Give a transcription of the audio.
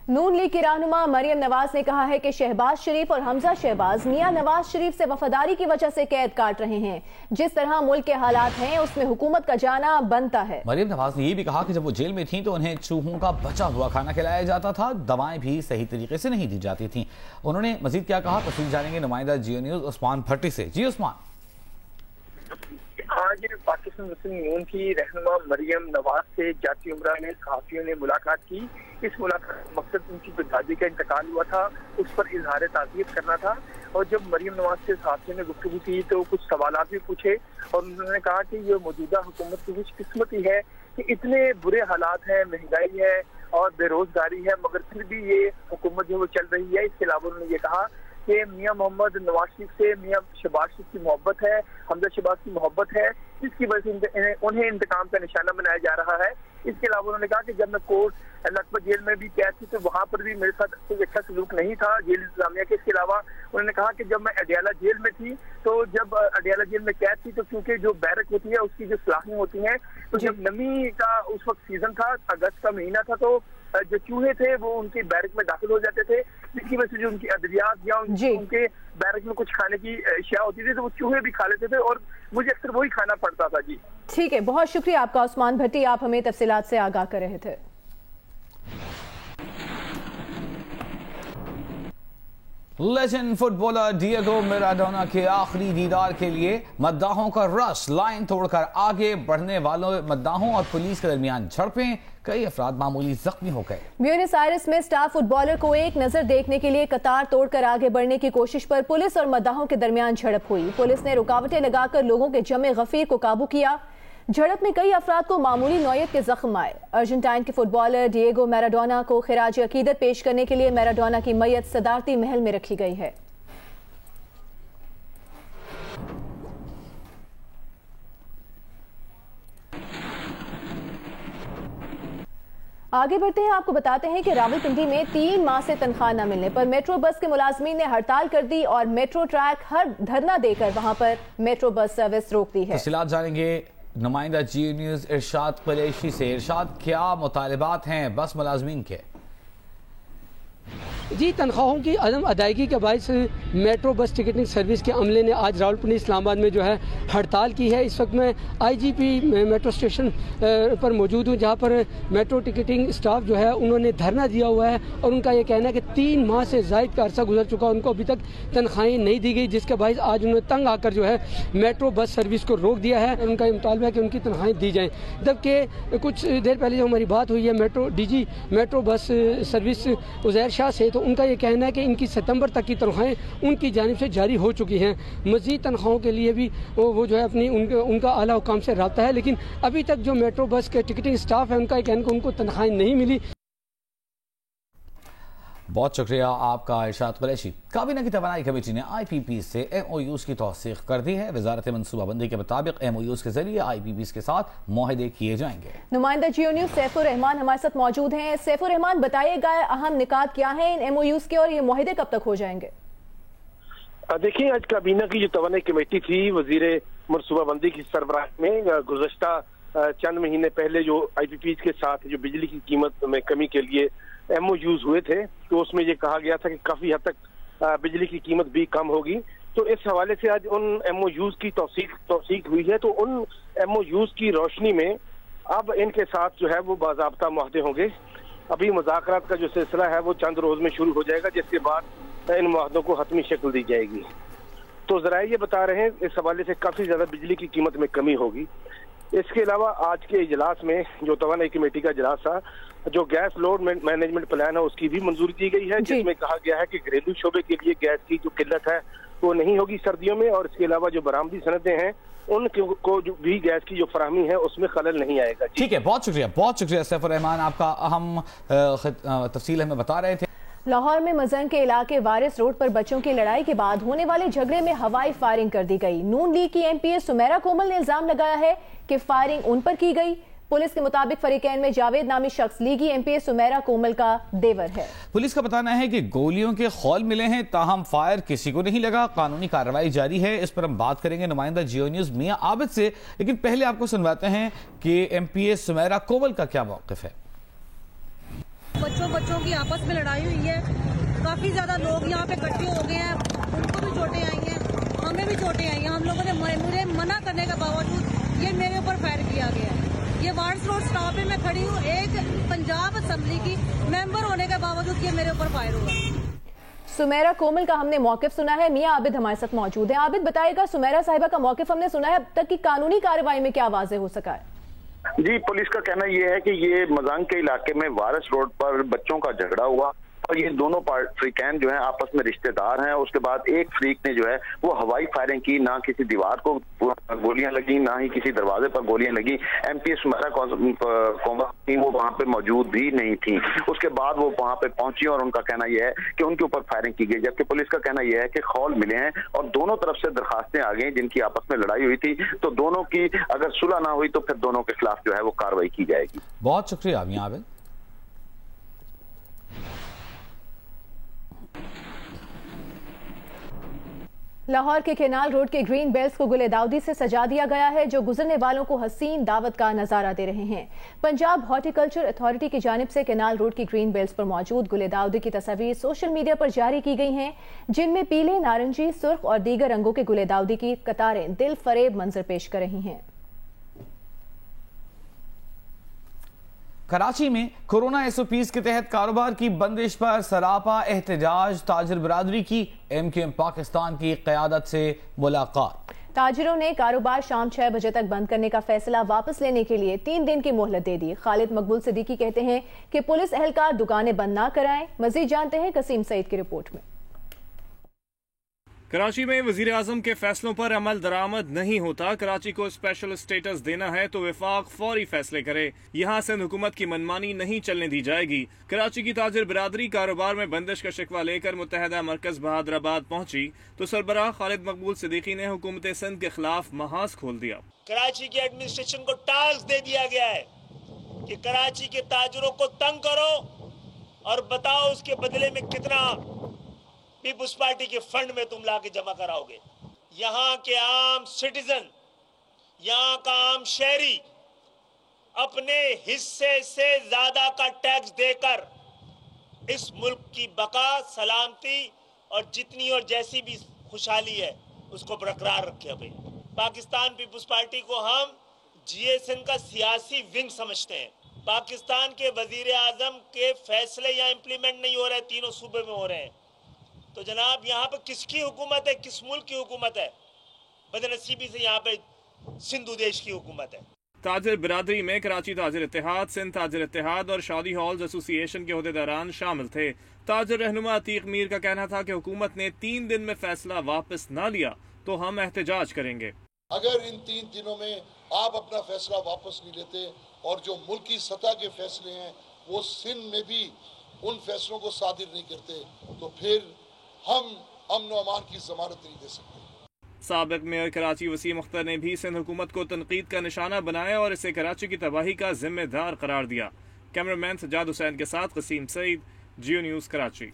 नून league की रहनुमा मरियम नवाज ने कहा है कि शहबाज शरीफ और हमजा शहबाज मियां नवाज शरीफ से वफादारी की वजह से कैद काट रहे हैं। जिस तरह मुल्क के हालात हैं उसमें हुकूमत का जाना बनता है। मरियम नवाज ने यह भी कहा कि जब वो जेल में थी तो उन्हें चूहों का बचा हुआ खाना खिलाया जाता था, दवाएं भी सही तरीके से नहीं दी जाती थी। उन्होंने मजीद क्या कहा, तफसील जानेंगे नुमाइंदा जियो न्यूज उस्मान भट्टी से। जी उस्मान। आज पाकिस्तान मुस्लिम यूनियन की रहनुमा मरियम नवाज से जाती उम्रा में सहाफियों ने मुलाकात की। इस मुलाकात का मकसद उनकी जो दादी का इंतकाल हुआ था उस पर इजहार ताज़ियत करना था। और जब मरियम नवाज से सहाफियों ने गुफ्तगू की तो कुछ सवालात भी पूछे और उन्होंने कहा कि ये मौजूदा हुकूमत की खुशकिस्मती है कि इतने बुरे हालात हैं, महंगाई है और बेरोजगारी है, मगर फिर भी ये हुकूमत जो वो चल रही है। इसके अलावा उन्होंने ये कहा कि मियां मोहम्मद नवाज शरीफ से मियां शहबाज शरीफ की मोहब्बत है, हमजा शहबाज की मोहब्बत है, जिसकी वजह से उन्हें इंतकाम का निशाना बनाया जा रहा है। इसके अलावा उन्होंने कहा कि जब मैं कोर्ट लखपत जेल में भी कैद थी तो वहां पर भी मेरे साथ कोई अच्छा सलूक नहीं था जेल इंतजामिया के। इसके अलावा उन्होंने कहा कि जब मैं अडियाला जेल में थी तो जब अडियाला जेल में कैद थी तो क्योंकि जो बैरक होती है उसकी जो सलाखें होती हैं, तो जब नमी का उस वक्त सीजन था, अगस्त का महीना था, तो जो चूहे थे वो उनके बैरक में दाखिल हो जाते थे, जिसकी वजह से जो उनकी अद्वियात या उनके बैरक में कुछ खाने की अशिया होती थी तो वो चूहे भी खा लेते थे और मुझे अक्सर वही खाना पड़ता था। जी ठीक है, बहुत शुक्रिया आपका उस्मान भट्टी, आप हमें तफसीलात से आगाह कर रहे थे। लेजेंड फुटबॉलर डिएगो मैराडोना के आखिरी दीदार के लिए मद्दाहों का रश, लाइन तोड़कर आगे बढ़ने वालों मद्दाहों और पुलिस के दरमियान झड़पें, कई अफराद मामूली जख्मी हो गए। ब्यूनस आयर्स में स्टार फुटबॉलर को एक नजर देखने के लिए कतार तोड़कर आगे बढ़ने की कोशिश पर पुलिस और मद्दाहों के दरमियान झड़प हुई। पुलिस ने रुकावटें लगाकर लोगों के जमे गफीर को काबू किया। झड़प में कई अफराद को मामूली नौयत के जख्म आए। अर्जेंटाइन के फुटबॉलर डिएगो मैराडोना को खिराज अकीदत पेश करने के लिए मैराडोना की मैयत सदारती महल में रखी गई है। आगे बढ़ते हैं, आपको बताते हैं कि रावलपिंडी में 3 माह से तनख्वाह न मिलने पर मेट्रो बस के मुलाजमीन ने हड़ताल कर दी और मेट्रो ट्रैक हर धरना देकर वहां पर मेट्रो बस सर्विस रोक दी है। तफसीलात जानेंगे नुमाइंदा जियो न्यूज इरशाद कुरैशी से। इरशाद, क्या मुतालिबात हैं बस मुलाजमीन के? जी, तनख्वाहों की अदम अदायगी के बायस मेट्रो बस टिकटिंग सर्विस के अमले ने आज रावलपिंडी इस्लामाबाद में जो है हड़ताल की है। इस वक्त मैं आईजीपी मेट्रो स्टेशन पर मौजूद हूँ, जहाँ पर मेट्रो टिकटिंग स्टाफ जो है उन्होंने धरना दिया हुआ है और उनका ये कहना है कि 3 माह से ज़ायद का अरसा गुजर चुका, उनको अभी तक तनख्वाहें नहीं दी गई, जिसके बायस आज उन्होंने तंग आकर जो है मेट्रो बस सर्विस को रोक दिया है। उनका ये मुतालबा है कि उनकी तनख्वाहें दी जाएँ। जबकि कुछ देर पहले जो हमारी बात हुई है DG metro bus service Uzair Shah से, तो उनका ये कहना है कि इनकी सितंबर तक की तनख्वाहें उनकी जानिब से जारी हो चुकी हैं। मज़ीद तनख्वाहों के लिए भी वो जो है अपनी उनका आला हुकाम से रब्ता है, लेकिन अभी तक जो मेट्रो बस के टिकटिंग स्टाफ है उनका ये कहना है कि उनको तनख्वाहें नहीं मिली। बहुत शुक्रिया आपका इरशाद कुरैशी। काबीना की तवानाई कमेटी ने IPPs से MOUs की तौसीक कर दी है। वजारत मनसूबाबंदी के मुताबिक MOUs के जरिए IPPs के साथ मुआहदे किए जाएंगे। नुमाइंदा जियो न्यूज सैफुर रहमान हमारे साथ मौजूद हैं। सैफुर रहमान, बताइएगा अहम निकात क्या है इन MOUs के और ये मुआहदे कब तक हो जाएंगे? देखिए, आज काबीना की जो तवानाई कमेटी थी वजीर मनसूबाबंदी की सरबराह में गुज़श्ता चंद महीने पहले जो IPPs के साथ जो बिजली की कीमत में कमी के लिए MOUs हुए थे, तो उसमें ये कहा गया था कि काफी हद तक बिजली की कीमत भी कम होगी। तो इस हवाले से आज उन MOUs की तौसीक हुई है। तो उन MOUs की रोशनी में अब इनके साथ जो है वो बाज़ाब्ता मुआहदे होंगे। अभी मुज़ाकरात का जो सिलसिला है वो चंद रोज में शुरू हो जाएगा, जिसके बाद इन मुआहदों को हतमी शक्ल दी जाएगी। तो ज़राए ये बता रहे हैं इस हवाले से काफी ज्यादा बिजली की कीमत में कमी होगी। इसके अलावा आज के इजलास में जो तवानाई कमेटी का इजलास था, जो गैस लोड मैनेजमेंट प्लान है उसकी भी मंजूरी दी गई है, जिसमें कहा गया है कि घरेलू शोबे के लिए गैस की जो किल्लत है वो नहीं होगी सर्दियों में, और इसके अलावा जो बरामदी सनदें हैं उनको जो भी गैस की जो फराहमी है उसमें खलल नहीं आएगा। ठीक है, बहुत शुक्रिया सैफुर रहमान, आपका अहम तफसील हमें बता रहे थे। लाहौर में मजन के इलाके वारिस रोड पर बच्चों की लड़ाई के बाद होने वाले झगड़े में हवाई फायरिंग कर दी गई। नून लीग की MP सुमेरा कोमल ने इल्जाम लगाया है कि फायरिंग उन पर की गई। पुलिस के मुताबिक फरीकैन में जावेद नामी शख्स लीगी MP सुमेरा कोमल का देवर है। पुलिस का बताना है कि गोलियों के खौल मिले हैं, ताहम फायर किसी को नहीं लगा। कानूनी कार्रवाई जारी है। इस पर हम बात करेंगे नुमाइंदा जियो न्यूज मियां आबिद से, लेकिन पहले आपको सुनवाते हैं कि MP सुमेरा कोमल का क्या मौक़िफ़ है। बच्चों की आपस में लड़ाई हुई है। काफी ज्यादा लोग यहाँ पे इकट्ठे हो गए हैं, उनको भी चोटें आई हैं, हमें भी चोटें आई हैं। हम लोगों ने मुझे मना करने के बावजूद ये मेरे ऊपर फायर किया गया है। ये वार्ड्स रोड स्टॉप पे मैं खड़ी हूँ, एक पंजाब असेंबली की मेंबर होने के बावजूद ये मेरे ऊपर फायर हुआ। सुमेरा कोमल का हमने मौकिफ सुना है, मियां आबिद हमारे साथ मौजूद है। आबिद बताएगा, सुमेरा साहिबा का मौकिफ हमने सुना है, अब तक की कानूनी कार्रवाई में क्या वाज़ेह हो सका है? जी, पुलिस का कहना यह है कि ये मजांग के इलाके में वारिस रोड पर बच्चों का झगड़ा हुआ और ये दोनों फ्रीकैन जो है आपस में रिश्तेदार हैं। उसके बाद एक फ्रीक ने जो है वो हवाई फायरिंग की, ना किसी दीवार को गोलियां लगी, ना ही किसी दरवाजे पर गोलियां लगी। एमपीएस सुमेरा कोमल थी, वो वहां पे मौजूद भी नहीं थी। उसके बाद वो वहां पे पहुंची और उनका कहना यह है कि उनके ऊपर फायरिंग की गई, जबकि पुलिस का कहना यह है कि खौल मिले हैं और दोनों तरफ से दरखास्तें आ गई जिनकी आपस में लड़ाई हुई थी। तो दोनों की अगर सुलह ना हुई तो फिर दोनों के खिलाफ जो है वो कार्रवाई की जाएगी। बहुत शुक्रिया मियां आबिद। लाहौर के केनाल रोड के ग्रीन बेल्ट्स को गुले दाउदी से सजा दिया गया है, जो गुजरने वालों को हसीन दावत का नजारा दे रहे हैं। पंजाब हॉर्टिकल्चर अथॉरिटी की जानिब से केनाल रोड की ग्रीन बेल्ट्स पर मौजूद गुले दाउदी की तस्वीर सोशल मीडिया पर जारी की गई हैं, जिनमें पीले, नारंगी, सुर्ख और दीगर रंगों के गुले दाउदी की कतारें दिल फरेब मंजर पेश कर रही हैं। कराची में कोरोना एसओपीज के तहत कारोबार की बंदिश पर सरापा एहतजाज, ताजिर बरादरी की MQM पाकिस्तान की क़यादत से मुलाकात। ताजिरों ने कारोबार शाम 6 बजे तक बंद करने का फैसला वापस लेने के लिए 3 दिन की मोहलत दे दी। खालिद मकबूल सिद्दीकी कहते हैं कि पुलिस एहलकार दुकानें बंद ना कराएं। मजीद जानते हैं कसीम सईद की रिपोर्ट में। कराची में वजीर आजम के फैसलों पर अमल दरामद नहीं होता। कराची को स्पेशल स्टेटस देना है तो विफाक फौरी फैसले करे। यहाँ से हुकूमत की मनमानी नहीं चलने दी जाएगी। कराची की ताजिर बिरादरी कारोबार में बंदिश का शिकवा लेकर मुत्तहदा मरकज बहादुराबाद पहुंची तो सरबराह खालिद मकबूल सिद्दीकी ने हुकूमत सिंध के खिलाफ महाज खोल दिया। कराची की एडमिनिस्ट्रेशन को टास्क दे दिया गया है कि कराची के ताजिरों को तंग करो और बताओ उसके बदले में कितना पीपुल्स पार्टी के फंड में तुम लाके जमा कराओगे। यहाँ के आम सिटीजन, यहाँ का आम शहरी अपने हिस्से से ज्यादा का टैक्स देकर इस मुल्क की बका, सलामती और जितनी और जैसी भी खुशहाली है उसको बरकरार रखे। भाई पाकिस्तान पीपुल्स पार्टी को हम GSN का सियासी विंग समझते हैं। पाकिस्तान के वजीर आजम के फैसले यहाँ इम्प्लीमेंट नहीं हो रहे, तीनों सूबे में हो रहे हैं। तो जनाब यहाँ पे किसकी हुकूमत है, किस मुल्क की हुकूमत है? बदनसीबी से यहाँ पे सिंधु देश की हुकूमत है। ताजिर बिरादरी में कराची ताजिर इत्तेहाद, सिंध ताजिर इत्तेहाद और शादी हॉल्स एसोसिएशन के ओहदेदारान शामिल थे। ताजिर रहनुमा अतीक मीर का कहना था कि हुकूमत ने 3 दिन में फैसला वापस ना लिया तो हम एहतजाज करेंगे। अगर इन 3 दिनों में आप अपना फैसला वापस नहीं लेते और जो मुल्की सतह के फैसले हैं वो सिंध में भी उन फैसलों को सादिर नहीं करते तो फिर हम अमन व अमान की जमानत नहीं दे सकते। साबिक मेयर कराची वसीम अख्तर ने भी सिंध हुकूमत को तनकीद का निशाना बनाया और इसे कराची की तबाही का जिम्मेदार करार दिया। कैमरामैन सज्जाद हुसैन के साथ कसीम सईद, जियो न्यूज़ कराची।